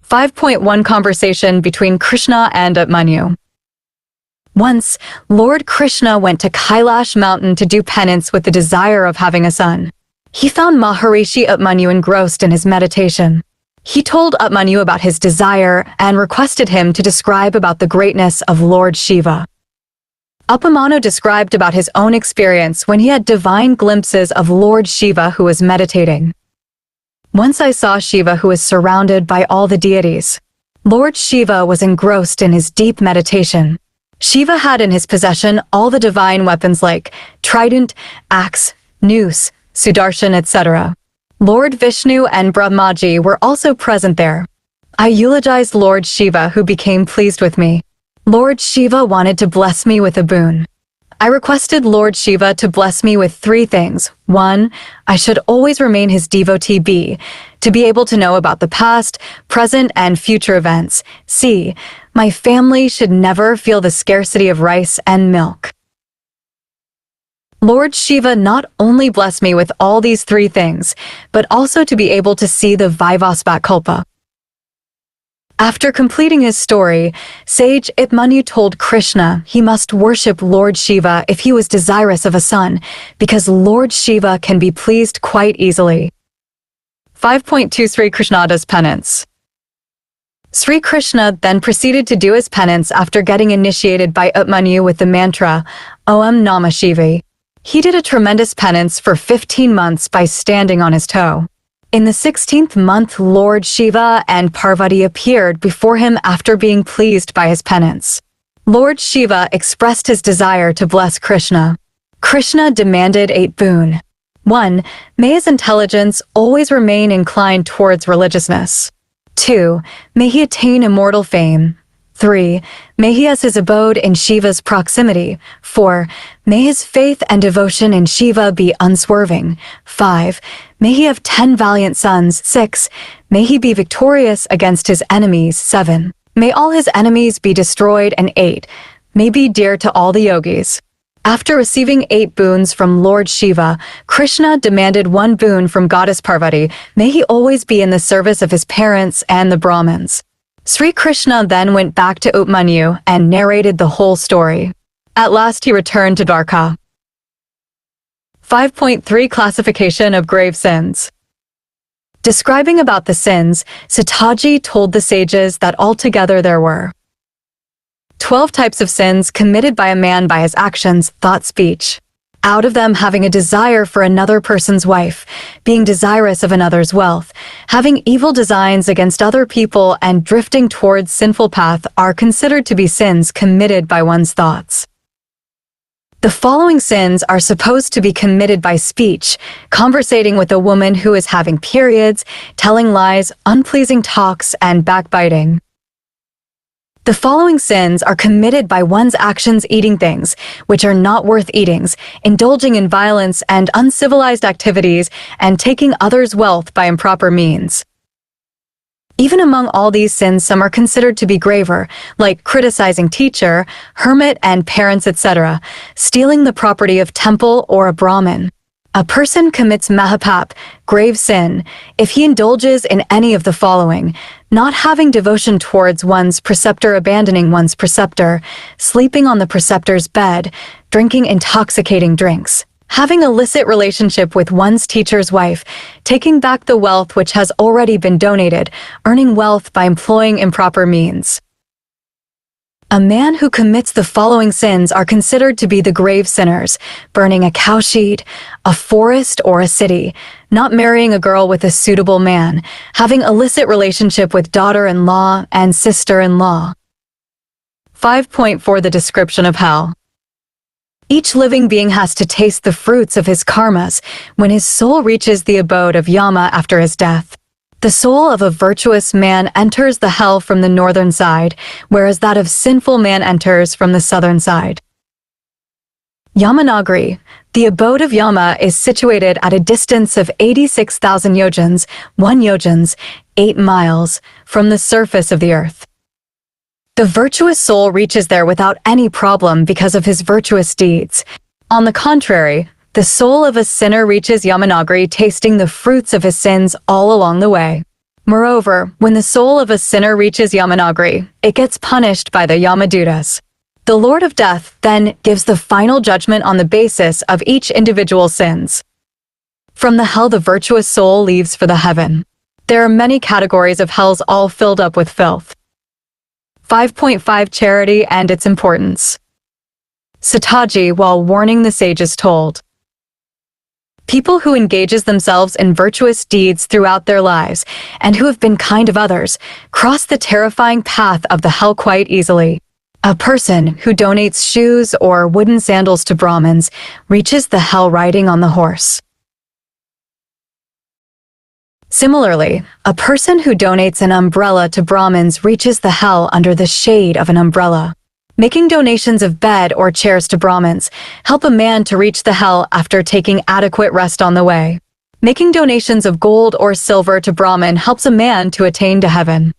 5.1 Conversation between Krishna and Upmanyu. Once, Lord Krishna went to Kailash mountain to do penance with the desire of having a son. He found Maharishi Upmanyu engrossed in his meditation. He told Upmanyu about his desire and requested him to describe about the greatness of Lord Shiva. Upmanyu described about his own experience when he had divine glimpses of Lord Shiva who was meditating. Once I saw Shiva who was surrounded by all the deities. Lord Shiva was engrossed in his deep meditation. Shiva had in his possession all the divine weapons like trident, axe, noose, sudarshan, etc. Lord Vishnu and Brahmaji were also present there. I eulogized Lord Shiva who became pleased with me. Lord Shiva wanted to bless me with a boon. I requested Lord Shiva to bless me with 3 things. 1. I should always remain his devotee. B. To be able to know about the past, present, and future events. C. My family should never feel the scarcity of rice and milk. Lord Shiva not only blessed me with all these 3 things, but also to be able to see the Vaivasvatkalpa. After completing his story, sage Upmanyu told Krishna he must worship Lord Shiva if he was desirous of a son, because Lord Shiva can be pleased quite easily. 5.2 Sri Krishna does penance. Sri Krishna then proceeded to do his penance after getting initiated by Upmanyu with the mantra, Om Namah Shivaya. He did a tremendous penance for 15 months by standing on his toe. In the 16th month, Lord Shiva and Parvati appeared before him after being pleased by his penance. Lord Shiva expressed his desire to bless Krishna. Krishna demanded 8 boon. 1. May his intelligence always remain inclined towards religiousness. 2. May he attain immortal fame. 3. May he has his abode in Shiva's proximity. 4. May his faith and devotion in Shiva be unswerving. 5. May he have 10 valiant sons. 6. May he be victorious against his enemies. 7. May all his enemies be destroyed. And 8. May be dear to all the yogis. After receiving 8 boons from Lord Shiva, Krishna demanded 1 boon from Goddess Parvati. May he always be in the service of his parents and the Brahmins. Sri Krishna then went back to Upmanyu and narrated the whole story. At last he returned to Dwarka. 5.3 Classification of grave sins. Describing about the sins, Sitaji told the sages that altogether there were 12 types of sins committed by a man by his actions, thought, speech. Out of them, having a desire for another person's wife, being desirous of another's wealth, having evil designs against other people, and drifting towards sinful path are considered to be sins committed by one's thoughts. The following sins are supposed to be committed by speech: conversating with a woman who is having periods, telling lies, unpleasing talks, and backbiting. The following sins are committed by one's actions: eating things which are not worth eating, indulging in violence and uncivilized activities, and taking others' wealth by improper means. Even among all these sins, some are considered to be graver, like criticizing teacher, hermit, and parents, etc., stealing the property of temple or a Brahmin. A person commits mahapap, grave sin, if he indulges in any of the following: not having devotion towards one's preceptor, abandoning one's preceptor, sleeping on the preceptor's bed, drinking intoxicating drinks, having illicit relationship with one's teacher's wife, taking back the wealth which has already been donated, earning wealth by employing improper means. A man who commits the following sins are considered to be the grave sinners: burning a cow sheet, a forest or a city, not marrying a girl with a suitable man, having illicit relationship with daughter-in-law and sister-in-law. 5.4 The description of hell. Each living being has to taste the fruits of his karmas when his soul reaches the abode of Yama after his death. The soul of a virtuous man enters the hell from the northern side, whereas that of sinful man enters from the southern side. Yamanagri, the abode of Yama, is situated at a distance of 86,000 yojans, 1 yojans, 8 miles, from the surface of the earth. The virtuous soul reaches there without any problem because of his virtuous deeds. On the contrary, the soul of a sinner reaches Yamanagri tasting the fruits of his sins all along the way. Moreover, when the soul of a sinner reaches Yamanagri, it gets punished by the Yamadutas. The Lord of Death then gives the final judgment on the basis of each individual's sins. From the hell the virtuous soul leaves for the heaven. There are many categories of hells all filled up with filth. 5.5 Charity and its importance. Sitaji, while warning the sages, told, people who engages themselves in virtuous deeds throughout their lives and who have been kind of others cross the terrifying path of the hell quite easily. A person who donates shoes or wooden sandals to Brahmins reaches the hell riding on the horse. Similarly, a person who donates an umbrella to Brahmins reaches the hell under the shade of an umbrella. Making donations of bed or chairs to Brahmins help a man to reach the hell after taking adequate rest on the way. Making donations of gold or silver to Brahmin helps a man to attain to heaven.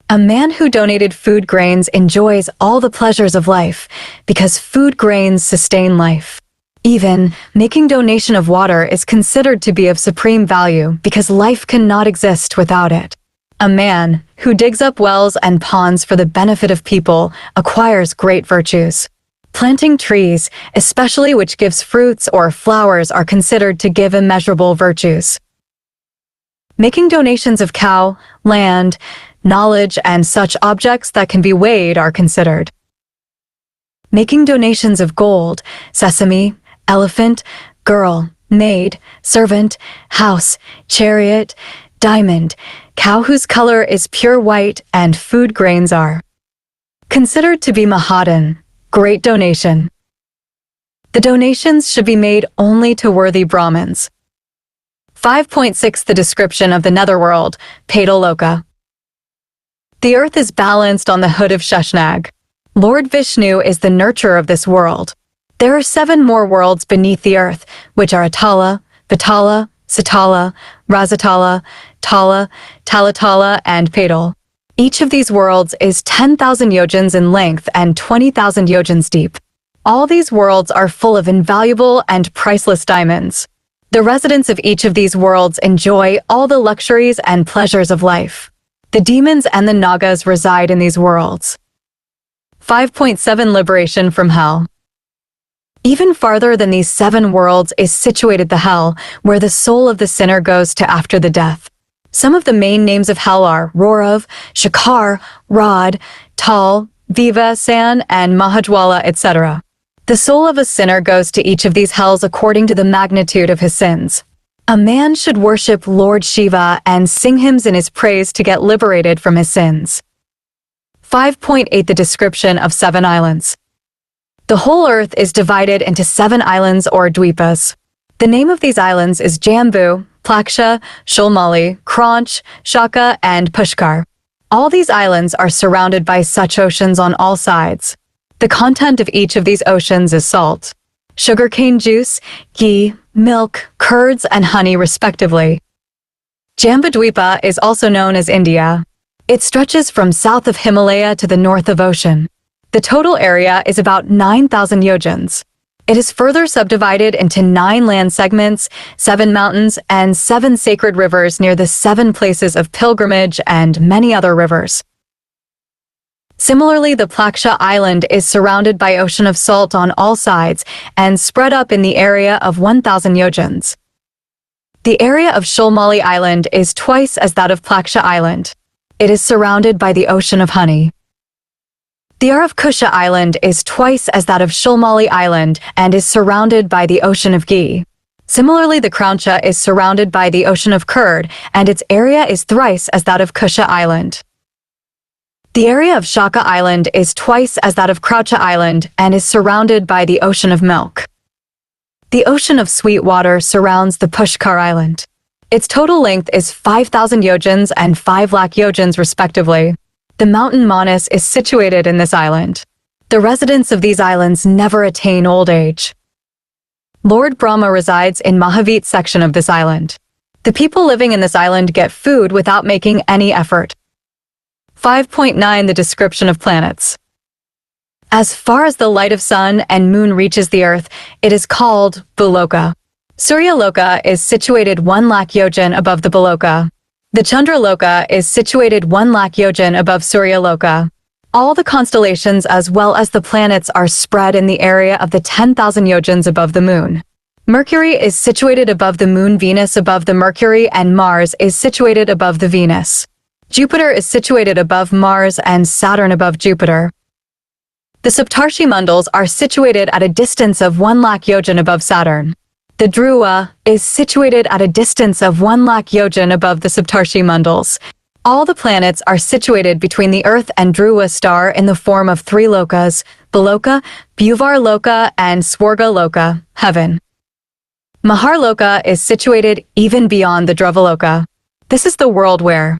A man who donated food grains enjoys all the pleasures of life because food grains sustain life. Even making donation of water is considered to be of supreme value because life cannot exist without it. A man who digs up wells and ponds for the benefit of people acquires great virtues. Planting trees, especially which gives fruits or flowers, are considered to give immeasurable virtues. Making donations of cow, land, knowledge, and such objects that can be weighed are considered. Making donations of gold, sesame, elephant, girl, maid, servant, house, chariot, diamond, cow whose color is pure white, and food grains are considered to be Mahadan, great donation. The donations should be made only to worthy Brahmins. 5.6 The description of the netherworld, Pataloka. The earth is balanced on the hood of Sheshnag. Lord Vishnu is the nurturer of this world. There are 7 more worlds beneath the earth, which are Atala, Vitala, Satala, Razatala, Tala, Talatala, and Patal. Each of these worlds is 10,000 yojans in length and 20,000 yojans deep. All these worlds are full of invaluable and priceless diamonds. The residents of each of these worlds enjoy all the luxuries and pleasures of life. The demons and the Nagas reside in these worlds. 5.7 Liberation from Hell. Even farther than these 7 worlds is situated the hell, where the soul of the sinner goes to after the death. Some of the main names of hell are Rorav, Shakar, Rod, Tal, Viva, San, and Mahajwala, etc. The soul of a sinner goes to each of these hells according to the magnitude of his sins. A man should worship Lord Shiva and sing hymns in his praise to get liberated from his sins. 5.8 The description of 7 islands. The whole earth is divided into 7 islands or dweepas. The name of these islands is Jambu, Plaksha, Sholmali, Kranch, Shaka, and Pushkar. All these islands are surrounded by such oceans on all sides. The content of each of these oceans is salt, sugarcane juice, ghee, milk, curds, and honey respectively. Jambudweepa is also known as India. It stretches from south of Himalaya to the north of ocean. The total area is about 9,000 yojans. It is further subdivided into 9 land segments, 7 mountains, and 7 sacred rivers near the 7 places of pilgrimage and many other rivers. Similarly, the Plaksha Island is surrounded by ocean of salt on all sides and spread up in the area of 1,000 yojans. The area of Sholmali Island is twice as that of Plaksha Island. It is surrounded by the ocean of honey. The area of Kusha Island is twice as that of Sholmali Island and is surrounded by the ocean of ghee. Similarly, the Krauncha is surrounded by the ocean of curd, and its area is thrice as that of Kusha Island. The area of Shaka Island is twice as that of Croucha Island and is surrounded by the ocean of milk. The ocean of sweet water surrounds the Pushkar Island. Its total length is 5,000 yojans and 5 lakh yojans respectively. The mountain Manas is situated in this island. The residents of these islands never attain old age. Lord Brahma resides in Mahavit section of this island. The people living in this island get food without making any effort. 5.9 The description of planets. As far as the light of sun and moon reaches the earth, it is called Buloka. Suryaloka is situated 1 lakh yojan above the Buloka. The Chandraloka is situated 1 lakh yojan above Suryaloka. All the constellations as well as the planets are spread in the area of the 10,000 yojans above the moon. Mercury is situated above the moon, Venus above the Mercury, and Mars is situated above the Venus. Jupiter is situated above Mars and Saturn above Jupiter. The Saptarshi Mandals are situated at a distance of 1 lakh yojan above Saturn. The Dhruva is situated at a distance of 1 lakh yojan above the Saptarshi Mandals. All the planets are situated between the Earth and Dhruva star in the form of 3 lokas: Baloka, Bhuvar Loka, and Swarga Loka, heaven. Maharloka is situated even beyond the Dhruvaloka. This is the world where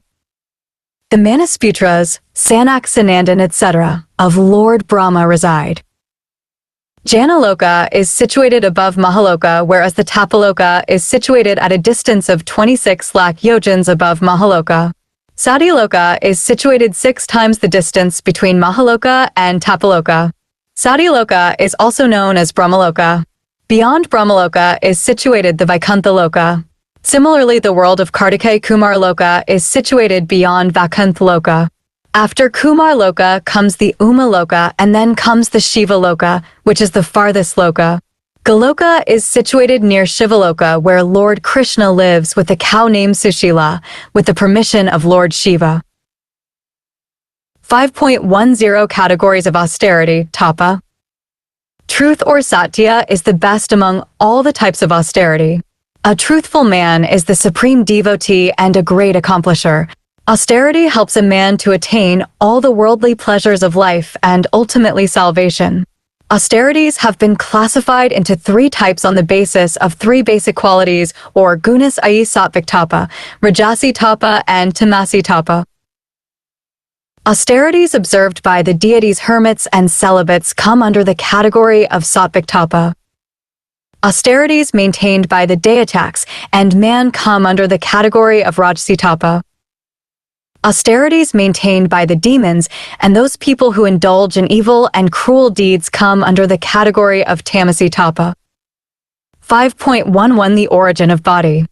the Manasputras, Sanak Sanandan, etc., of Lord Brahma reside. Janaloka is situated above Mahaloka, whereas the Tapaloka is situated at a distance of 26 lakh yojans above Mahaloka. Satyaloka is situated 6 times the distance between Mahaloka and Tapaloka. Satyaloka is also known as Brahmaloka. Beyond Brahmaloka is situated the Vaikuntha Loka. Similarly, the world of Kartikeya Kumar Loka is situated beyond Vaikuntha Loka. After Kumar Loka comes the Uma Loka, and then comes the Shiva Loka, which is the farthest Loka. Goloka is situated near Shivaloka, where Lord Krishna lives with a cow named Sushila, with the permission of Lord Shiva. 5.10 Categories of austerity, tapa. Truth or satya is the best among all the types of austerity. A truthful man is the supreme devotee and a great accomplisher. Austerity helps a man to attain all the worldly pleasures of life and ultimately salvation. Austerities have been classified into 3 types on the basis of 3 basic qualities, or gunas ai sattvic tapa, rajasi tapa, and tamasi tapa. Austerities observed by the deities, hermits, and celibates come under the category of sattvic tapa. Austerities maintained by the deitaks and man come under the category of rajasi tapa. Austerities maintained by the demons and those people who indulge in evil and cruel deeds come under the category of tamasi tapa. 5.11 The origin of body.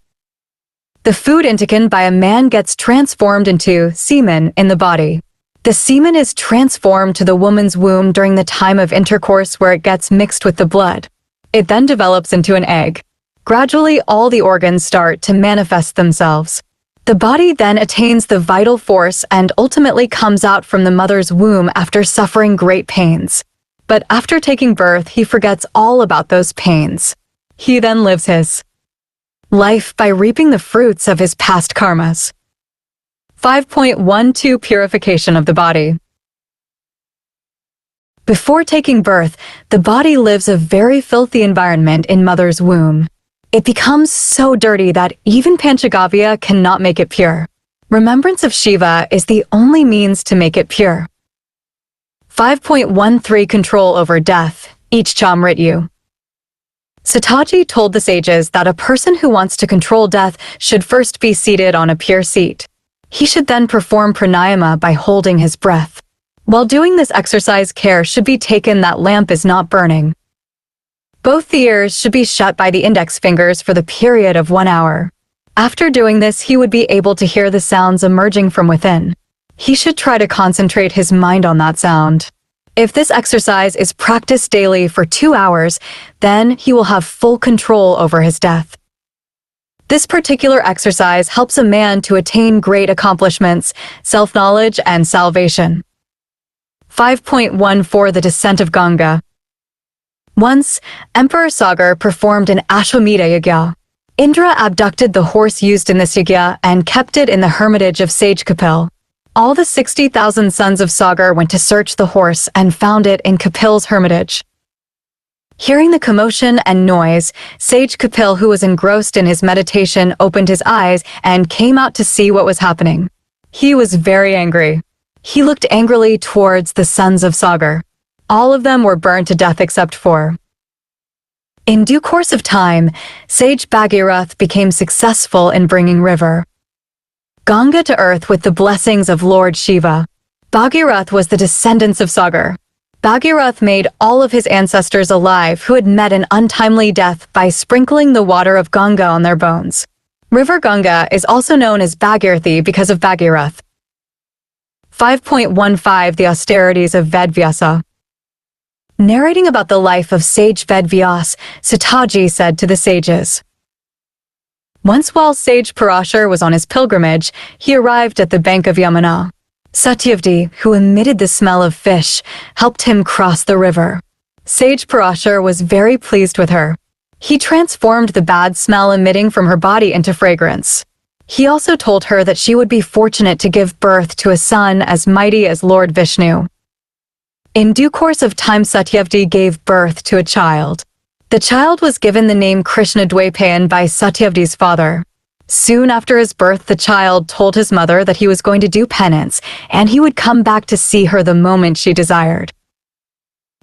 The food intaken by a man gets transformed into semen in the body. The semen is transformed to the woman's womb during the time of intercourse, where it gets mixed with the blood. It then develops into an egg. Gradually, all the organs start to manifest themselves. The body then attains the vital force and ultimately comes out from the mother's womb after suffering great pains. But after taking birth, he forgets all about those pains. He then lives his life by reaping the fruits of his past karmas. 5.12 Purification of the body. Before taking birth, the body lives a very filthy environment in mother's womb. It becomes so dirty that even Panchagavya cannot make it pure. Remembrance of Shiva is the only means to make it pure. 5.13 Control over death, Ichcha Mrityu. Sataji told the sages that a person who wants to control death should first be seated on a pure seat. He should then perform pranayama by holding his breath. While doing this exercise, care should be taken that lamp is not burning. Both the ears should be shut by the index fingers for the period of 1 hour. After doing this, he would be able to hear the sounds emerging from within. He should try to concentrate his mind on that sound. If this exercise is practiced daily for 2 hours, then he will have full control over his death. This particular exercise helps a man to attain great accomplishments, self-knowledge, and salvation. 5.14 The descent of Ganga. Once, Emperor Sagar performed an Ashwamedha yagya. Indra abducted the horse used in this yagya and kept it in the hermitage of sage Kapil. All the 60,000 sons of Sagar went to search the horse and found it in Kapil's hermitage. Hearing the commotion and noise, sage Kapil, who was engrossed in his meditation, opened his eyes and came out to see what was happening. He was very angry. He looked angrily towards the sons of Sagar. All of them were burned to death except 4. In due course of time, sage Bhagirath became successful in bringing river Ganga to earth with the blessings of Lord Shiva. Bhagirath was the descendants of Sagar. Bhagirath made all of his ancestors alive who had met an untimely death by sprinkling the water of Ganga on their bones. River Ganga is also known as Bhagirathi because of Bhagirath. 5.15 The Austerities of Vedvyasa. Narrating about the life of sage Vedvyas, Sitaji said to the sages, "Once while sage Parashar was on his pilgrimage, he arrived at the bank of Yamuna. Satyavati, who emitted the smell of fish, helped him cross the river. Sage Parashar was very pleased with her. He transformed the bad smell emitting from her body into fragrance. He also told her that she would be fortunate to give birth to a son as mighty as Lord Vishnu. In due course of time, Satyavati gave birth to a child. The child was given the name Krishna Dwaipayan by Satyavati's father. Soon after his birth, the child told his mother that he was going to do penance and he would come back to see her the moment she desired.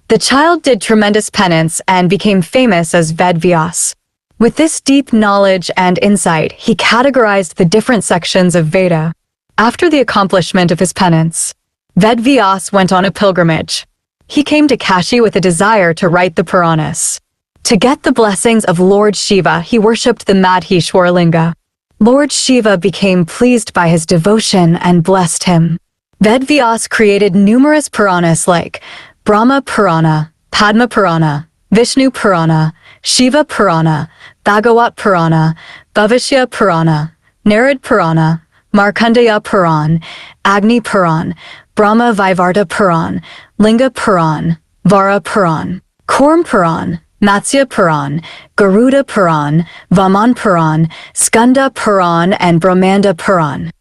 The child did tremendous penance and became famous as Vedvyas. With this deep knowledge and insight, he categorized the different sections of Veda. After the accomplishment of his penance, Vedvyas went on a pilgrimage. He came to Kashi with a desire to write the Puranas. To get the blessings of Lord Shiva, he worshipped the Madheshwar Linga. Lord Shiva became pleased by his devotion and blessed him. Vedvyas created numerous Puranas like Brahma Purana, Padma Purana, Vishnu Purana, Shiva Purana, Bhagavat Purana, Bhavishya Purana, Narad Purana, Markandeya Puran, Agni Puran, Brahma Vaivarta Puran, Linga Puran, Vara Puran, Kurm Puran, Matsya Puran, Garuda Puran, Vaman Puran, Skanda Puran, and Brahmanda Puran.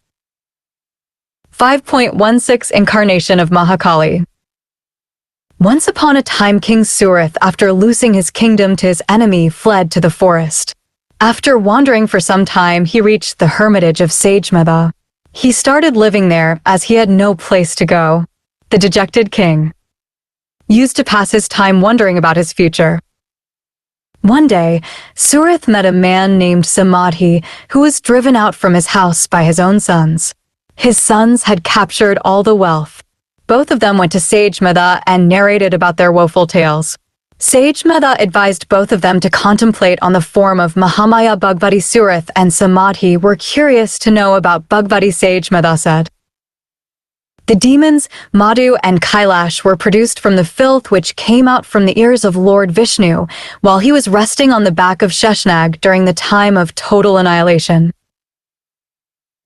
5.16 Incarnation of Mahakali. Once upon a time, King Surath, after losing his kingdom to his enemy, fled to the forest. After wandering for some time, he reached the hermitage of Sage Medha. He started living there as he had no place to go. The dejected king used to pass his time wondering about his future. One day, Surath met a man named Samadhi who was driven out from his house by his own sons. His sons had captured all the wealth. Both of them went to Sage Medha and narrated about their woeful tales. Sage Medha advised both of them to contemplate on the form of Mahamaya. Bhagavati. Surath and Samadhi were curious to know about Bhagavati. Sage Medha said, "The demons, Madhu and Kailash, were produced from the filth which came out from the ears of Lord Vishnu while he was resting on the back of Sheshnag during the time of total annihilation.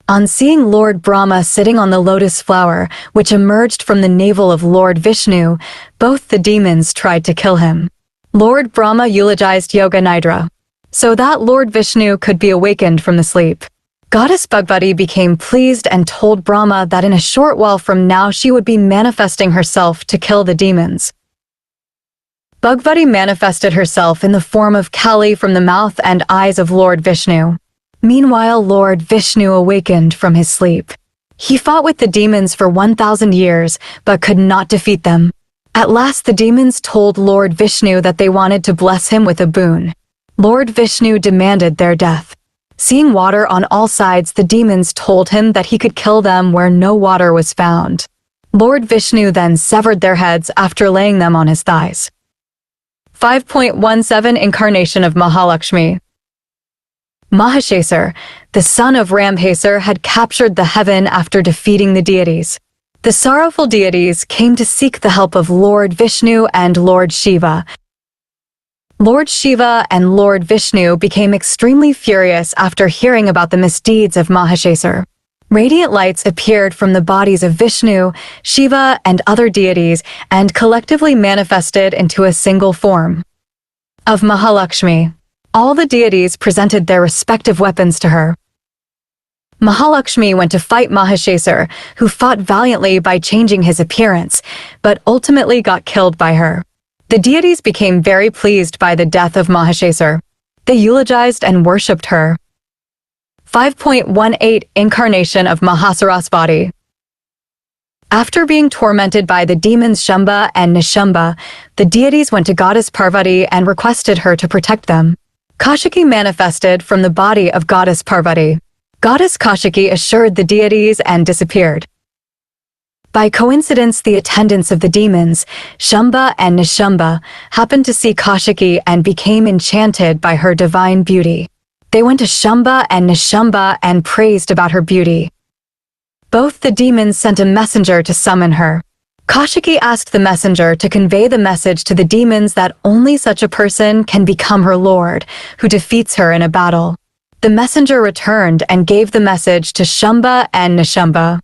On seeing Lord Brahma sitting on the lotus flower, which emerged from the navel of Lord Vishnu, both the demons tried to kill him. Lord Brahma eulogized Yoga Nidra, so that Lord Vishnu could be awakened from the sleep. Goddess Bhagavati became pleased and told Brahma that in a short while from now she would be manifesting herself to kill the demons. Bhagavati manifested herself in the form of Kali from the mouth and eyes of Lord Vishnu. Meanwhile, Lord Vishnu awakened from his sleep. He fought with the demons for 1,000 years, but could not defeat them. At last the demons told Lord Vishnu that they wanted to bless him with a boon. Lord Vishnu demanded their death. Seeing water on all sides, the demons told him that he could kill them where no water was found. Lord Vishnu then severed their heads after laying them on his thighs. 5.17 Incarnation of Mahalakshmi. Mahashasur, the son of Ramhasur, had captured the heaven after defeating the deities. The sorrowful deities came to seek the help of Lord Vishnu and Lord Shiva. Lord Shiva and Lord Vishnu became extremely furious after hearing about the misdeeds of Mahashasur. Radiant lights appeared from the bodies of Vishnu, Shiva, and other deities and collectively manifested into a single form of Mahalakshmi. All the deities presented their respective weapons to her. Mahalakshmi went to fight Mahashasur, who fought valiantly by changing his appearance, but ultimately got killed by her. The deities became very pleased by the death of Mahashasur. They eulogized and worshipped her. 5.18 Incarnation of Mahasarasvati. After being tormented by the demons Shamba and Nishamba, the deities went to Goddess Parvati and requested her to protect them. Kaushiki manifested from the body of Goddess Parvati. Goddess Kaushiki assured the deities and disappeared. By coincidence, the attendants of the demons, Shamba and Nishamba, happened to see Kaushiki and became enchanted by her divine beauty. They went to Shamba and Nishamba and praised about her beauty. Both the demons sent a messenger to summon her. Kaushiki asked the messenger to convey the message to the demons that only such a person can become her lord, who defeats her in a battle. The messenger returned and gave the message to Shamba and Nishamba.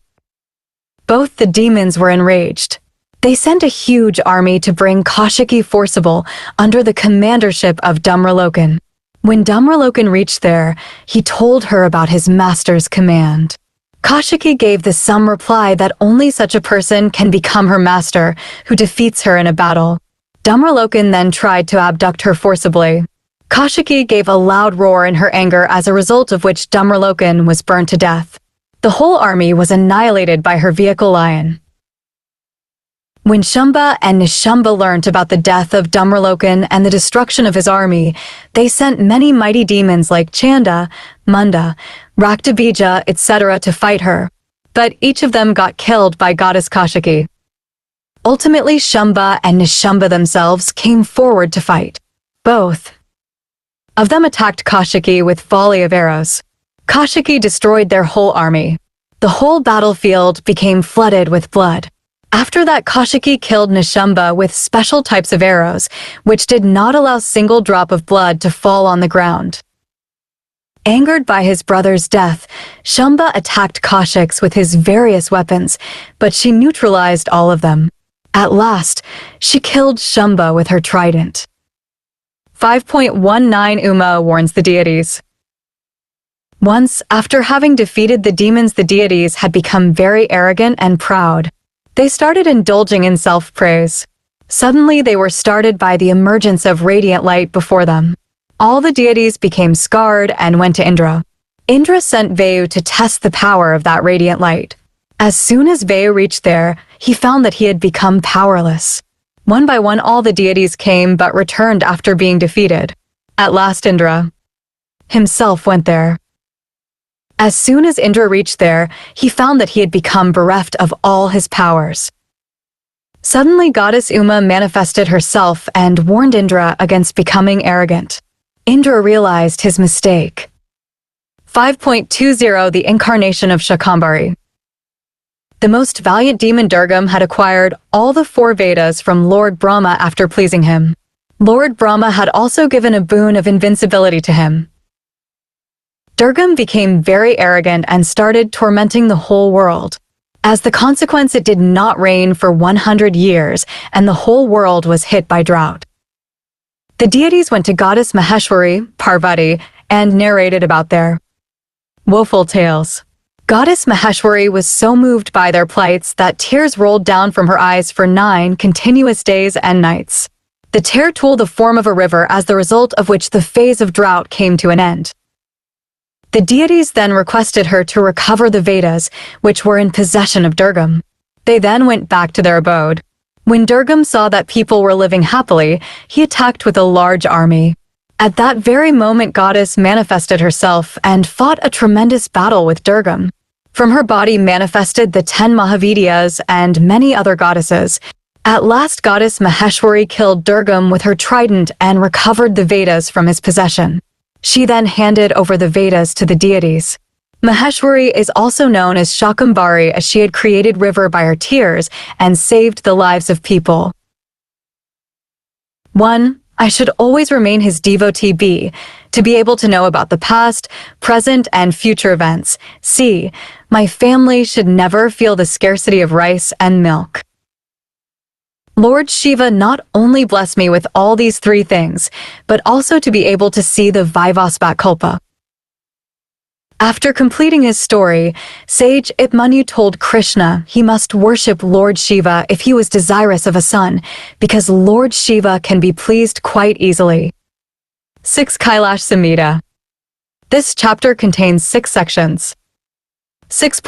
Both the demons were enraged. They sent a huge army to bring Kaushiki forcible under the commandership of Dhumralokan. When Dhumralokan reached there, he told her about his master's command. Kaushiki gave the sum reply that only such a person can become her master, who defeats her in a battle. Dhumralokan then tried to abduct her forcibly. Kaushiki gave a loud roar in her anger, as a result of which Dhumralokan was burned to death. The whole army was annihilated by her vehicle lion. When Shamba and Nishamba learnt about the death of Dhumralokan and the destruction of his army, they sent many mighty demons like Chanda, Munda, Raktabija, etc. to fight her. But each of them got killed by goddess Kaushiki. Ultimately, Shamba and Nishamba themselves came forward to fight. Both of them attacked Kaushiki with volley of arrows. Kaushiki destroyed their whole army. The whole battlefield became flooded with blood. After that, Kaushiki killed Nishamba with special types of arrows, which did not allow a single drop of blood to fall on the ground. Angered by his brother's death, Shamba attacked Kaushik with his various weapons, but she neutralized all of them. At last, she killed Shamba with her trident. 5.19 Uma warns the deities. Once, after having defeated the demons, the deities had become very arrogant and proud. They started indulging in self-praise. Suddenly, they were startled by the emergence of radiant light before them. All the deities became scared and went to Indra. Indra sent Vayu to test the power of that radiant light. As soon as Vayu reached there, he found that he had become powerless. One by one, all the deities came but returned after being defeated. At last, Indra himself went there. As soon as Indra reached there, he found that he had become bereft of all his powers. Suddenly, goddess Uma manifested herself and warned Indra against becoming arrogant. Indra realized his mistake. 5.20 The incarnation of Shakambhari. The most valiant demon Durgam had acquired all the 4 Vedas from Lord Brahma after pleasing him. Lord Brahma had also given a boon of invincibility to him. Durgam became very arrogant and started tormenting the whole world. As the consequence, it did not rain for 100 years, and the whole world was hit by drought. The deities went to goddess Maheshwari, Parvati, and narrated about their woeful tales. Goddess Maheshwari was so moved by their plights that tears rolled down from her eyes for 9 continuous days and nights. The tear took the form of a river, as the result of which the phase of drought came to an end. The deities then requested her to recover the Vedas, which were in possession of Durgam. They then went back to their abode. When Durgam saw that people were living happily, he attacked with a large army. At that very moment, goddess manifested herself and fought a tremendous battle with Durgam. From her body manifested the 10 Mahavidyas and many other goddesses. At last, goddess Maheshwari killed Durgam with her trident and recovered the Vedas from his possession. She then handed over the Vedas to the deities. Maheshwari is also known as Shakambhari, as she had created river by her tears and saved the lives of people. 1. I should always remain his devotee. B. To be able to know about the past, present, and future events. C. My family should never feel the scarcity of rice and milk. Lord Shiva not only blessed me with all these 3 things, but also to be able to see the Vivasvatkalpa. After completing his story, sage Upmanyu told Krishna he must worship Lord Shiva if he was desirous of a son, because Lord Shiva can be pleased quite easily. 6 Kailash Samhita. This chapter contains 6 sections. 6.